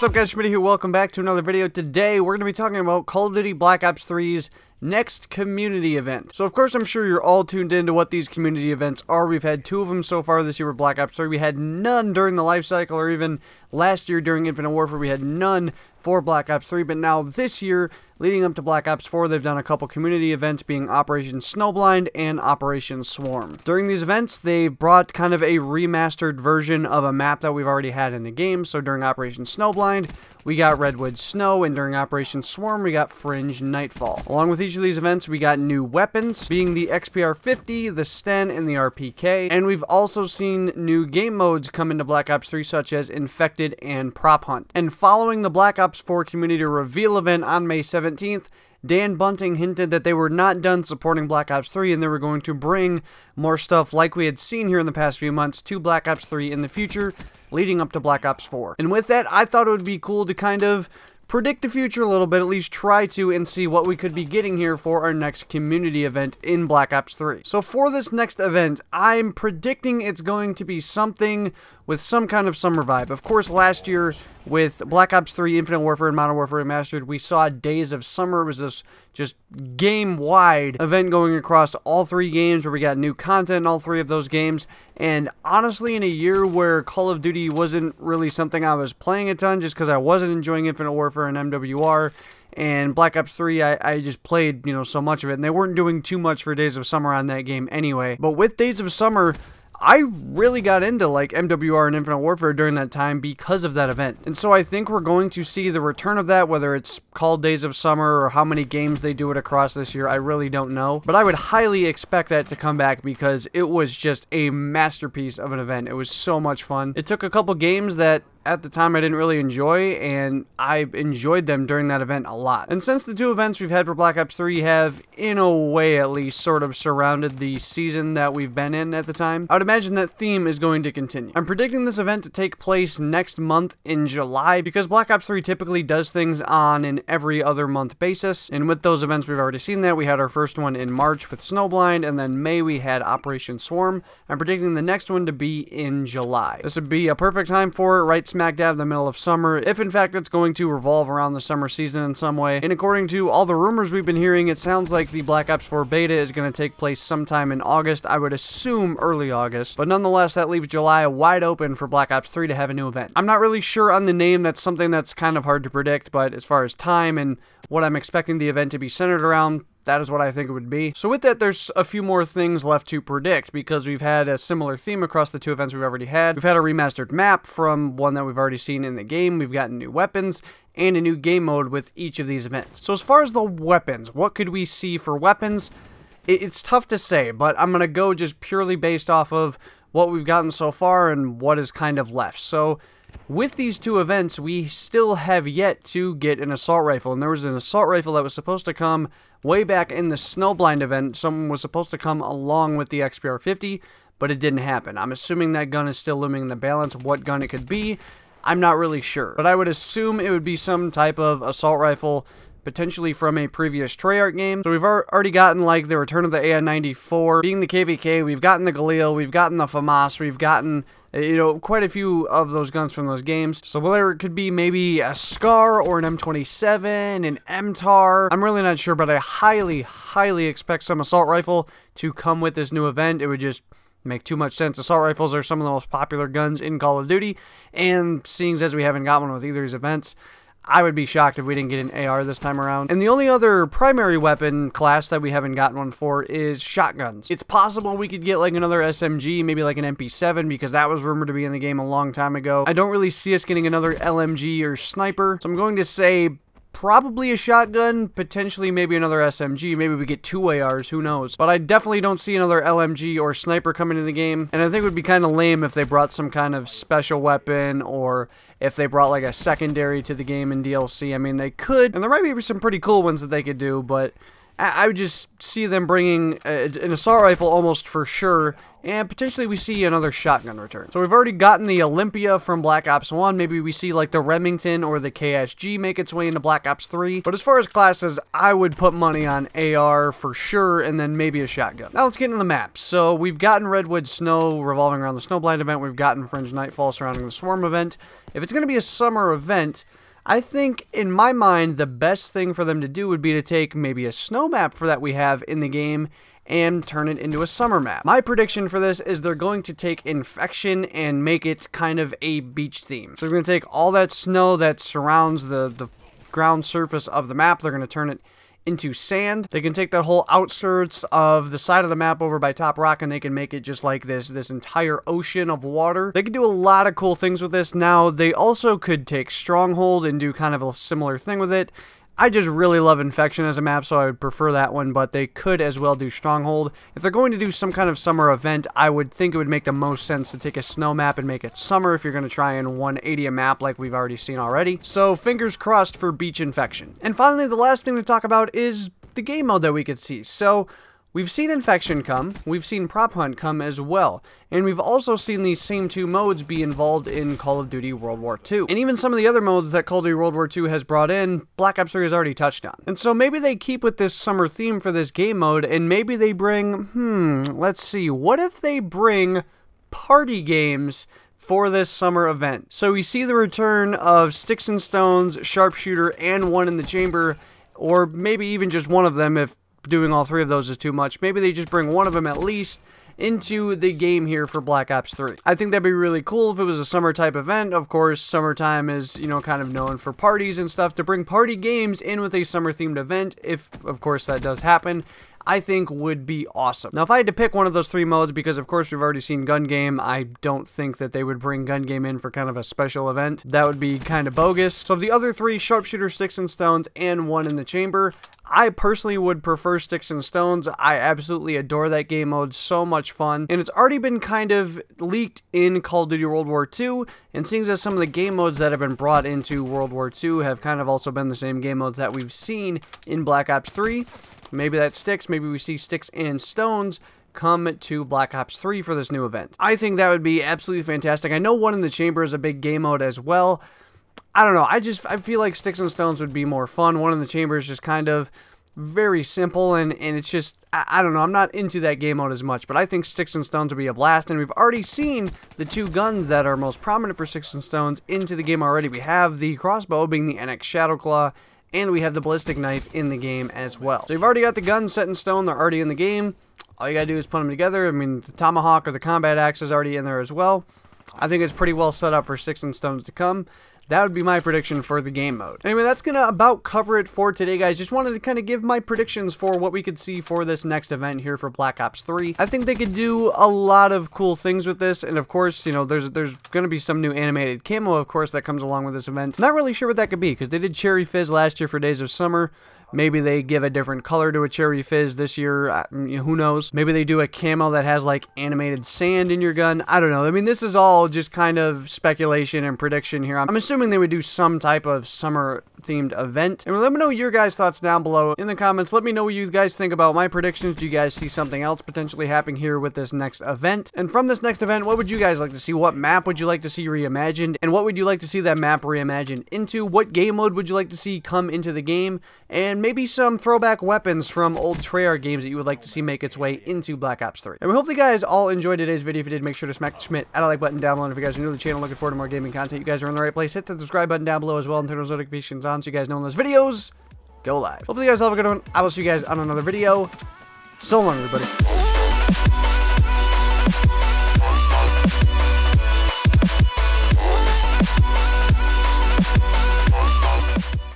up, guys? Schmitty here. Welcome back to another video. Today, we're going to be talking about Call of Duty Black Ops 3's next community event. So, of course, I'm sure you're all tuned into what these community events are. We've had 2 of them so far this year with Black Ops 3. We had none during the life cycle, or even last year during Infinite Warfare. We had none for Black Ops 3, but now this year, leading up to Black Ops 4, they've done a couple community events, being Operation Snowblind and Operation Swarm. During these events, they brought kind of a remastered version of a map that we've already had in the game. So during Operation Snowblind, we got Redwood Snow, and during Operation Swarm, we got Fringe Nightfall. Along with each of these events, we got new weapons, being the XPR-50, the Sten, and the RPK, and we've also seen new game modes come into Black Ops 3, such as Infected and Prop Hunt. And following the Black Ops 4 community reveal event on May 17th, Dan Bunting hinted that they were not done supporting Black Ops 3 and they were going to bring more stuff like we had seen here in the past few months to Black Ops 3 in the future, leading up to Black Ops 4. And with that, I thought it would be cool to kind of predict the future a little bit, at least try to, and see what we could be getting here for our next community event in Black Ops 3. So for this next event, I'm predicting it's going to be something with some kind of summer vibe. Of course, last year with Black Ops 3, Infinite Warfare, and Modern Warfare Remastered, we saw Days of Summer. It was this just game-wide event going across all 3 games where we got new content in all 3 of those games. And honestly, in a year where Call of Duty wasn't really something I was playing a ton just because I wasn't enjoying Infinite Warfare and MWR, and Black Ops 3, I just played, so much of it, and they weren't doing too much for Days of Summer on that game anyway. But with Days of Summer, I really got into like MWR and Infinite Warfare during that time because of that event. And so I think we're going to see the return of that, whether it's called Days of Summer or how many games they do it across this year. I really don't know. But I would highly expect that to come back because it was just a masterpiece of an event. It was so much fun. It took a couple games that at the time I didn't really enjoy, and I enjoyed them during that event a lot. And since the 2 events we've had for Black Ops 3 have, in a way at least, sort of surrounded the season that we've been in at the time, I would imagine that theme is going to continue. I'm predicting this event to take place next month in July, because Black Ops 3 typically does things on an every other month basis, and with those events we've already seen that. We had our first one in March with Snowblind, and then May we had Operation Swarm. I'm predicting the next one to be in July. This would be a perfect time for it, right smack dab in the middle of summer, if in fact it's going to revolve around the summer season in some way. And according to all the rumors we've been hearing, it sounds like the Black Ops 4 beta is going to take place sometime in August. I would assume early August, but nonetheless that leaves July wide open for Black Ops 3 to have a new event. I'm not really sure on the name. That's something that's kind of hard to predict, but as far as time and what I'm expecting the event to be centered around, that is what I think it would be. So with that, there's a few more things left to predict, because we've had a similar theme across the 2 events we've already had. We've had a remastered map from one that we've already seen in the game. We've gotten new weapons and a new game mode with each of these events. So as far as the weapons, what could we see for weapons? It's tough to say, but I'm going to go just purely based off of what we've gotten so far and what is kind of left. So with these 2 events, we still have yet to get an assault rifle, and there was an assault rifle that was supposed to come way back in the Snowblind event. Someone was supposed to come along with the XPR-50, but it didn't happen. I'm assuming that gun is still looming in the balance of what gun it could be. I'm not really sure, but I would assume it would be some type of assault rifle, potentially from a previous Treyarch game. So we've already gotten like the return of the AN-94, being the KVK, we've gotten the Galil, we've gotten the FAMAS, we've gotten, quite a few of those guns from those games. So whether it could be maybe a SCAR or an M27, an MTAR, I'm really not sure, but I highly, highly expect some assault rifle to come with this new event. It would just make too much sense. Assault rifles are some of the most popular guns in Call of Duty, and seeing as we haven't got one with either of these events, I would be shocked if we didn't get an AR this time around. And the only other primary weapon class that we haven't gotten one for is shotguns. It's possible we could get like another SMG, maybe like an MP7, because that was rumored to be in the game a long time ago. I don't really see us getting another LMG or sniper, so I'm going to say probably a shotgun, potentially maybe another SMG, maybe we get 2 ARs, who knows. But I definitely don't see another LMG or sniper coming in the game, and I think it would be kind of lame if they brought some kind of special weapon, or if they brought like a secondary to the game in DLC. I mean, they could, and there might be some pretty cool ones that they could do, but I would just see them bringing an assault rifle almost for sure, and potentially we see another shotgun return. So we've already gotten the Olympia from Black Ops 1, maybe we see like the Remington or the KSG make its way into Black Ops 3, but as far as classes, I would put money on AR for sure, and then maybe a shotgun. Now let's get into the maps. So we've gotten Redwood Snow revolving around the Snowblind event, we've gotten Fringe Nightfall surrounding the Swarm event. If it's going to be a summer event, I think, in my mind, the best thing for them to do would be to take maybe a snow map for that we have in the game and turn it into a summer map. My prediction for this is they're going to take Infection and make it kind of a beach theme. So they're going to take all that snow that surrounds the ground surface of the map, they're going to turn it into sand. They can take that whole outskirts of the side of the map over by Top Rock and they can make it just like this entire ocean of water. They could do a lot of cool things with this. Now, they also could take Stronghold and do kind of a similar thing with it. I just really love Infection as a map, so I would prefer that one, but they could as well do Stronghold. If they're going to do some kind of summer event, I would think it would make the most sense to take a snow map and make it summer if you're going to try and 180 a map like we've already seen already. So fingers crossed for Beach Infection. And finally, the last thing to talk about is the game mode that we could see. So we've seen Infection come, we've seen Prop Hunt come as well, and we've also seen these same two modes be involved in Call of Duty World War II. And even some of the other modes that Call of Duty World War II has brought in, Black Ops 3 has already touched on. And so maybe they keep with this summer theme for this game mode, and maybe they bring, let's see, what if they bring party games for this summer event? So we see the return of Sticks and Stones, Sharpshooter, and One in the Chamber, or maybe even just one of them if doing all three of those is too much. Maybe they just bring one of them at least into the game here for Black Ops 3. I think that'd be really cool if it was a summer type event. Of course, summertime is, you know, kind of known for parties and stuff. To bring party games in with a summer themed event, if of course that does happen, I think would be awesome. Now, if I had to pick one of those three modes, because of course we've already seen Gun Game, I don't think that they would bring Gun Game in for kind of a special event. That would be kind of bogus. So of the other three, Sharpshooter, Sticks and Stones, and One in the Chamber, I personally would prefer Sticks and Stones. I absolutely adore that game mode, so much fun. And it's already been kind of leaked in Call of Duty World War II, and seeing as some of the game modes that have been brought into World War II have kind of also been the same game modes that we've seen in Black Ops 3, maybe that sticks. Maybe we see Sticks and Stones come to Black Ops 3 for this new event. I think that would be absolutely fantastic. I know One in the Chamber is a big game mode as well. I don't know, I feel like Sticks and Stones would be more fun. One in the Chamber is just kind of very simple, and it's just, I don't know, I'm not into that game mode as much, but I think Sticks and Stones would be a blast, and we've already seen the two guns that are most prominent for Sticks and Stones into the game already. We have the crossbow being the NX Shadowclaw, and we have the ballistic knife in the game as well. So you've already got the guns set in stone, they're already in the game. All you gotta do is put them together. I mean, the Tomahawk or the combat axe is already in there as well. I think it's pretty well set up for Sticks and Stones to come. That would be my prediction for the game mode. Anyway, that's going to about cover it for today, guys. Just wanted to kind of give my predictions for what we could see for this next event here for Black Ops 3. I think they could do a lot of cool things with this, and of course, you know, there's going to be some new animated camo, of course, that comes along with this event. Not really sure what that could be, because they did Cherry Fizz last year for Days of Summer. Maybe they give a different color to a Cherry Fizz this year, you know, who knows. Maybe they do a camo that has like animated sand in your gun. I don't know. I mean, this is all just kind of speculation and prediction here. I'm assuming they would do some type of summer themed event. And let me know your guys' thoughts down below in the comments. Let me know what you guys think about my predictions. Do you guys see something else potentially happening here with this next event? And from this next event, what would you guys like to see? What map would you like to see reimagined? And what would you like to see that map reimagined into? What game mode would you like to see come into the game? And maybe some throwback weapons from old Treyarch games that you would like to see make its way into Black Ops 3. And we hope you guys all enjoyed today's video. If you did, make sure to smack the Schmidt at a like button down below. And if you guys are new to the channel, looking forward to more gaming content, you guys are in the right place. Hit the subscribe button down below as well and turn those notifications on so you guys know when those videos go live. Hopefully you guys all have a good one. I will see you guys on another video. So long, everybody.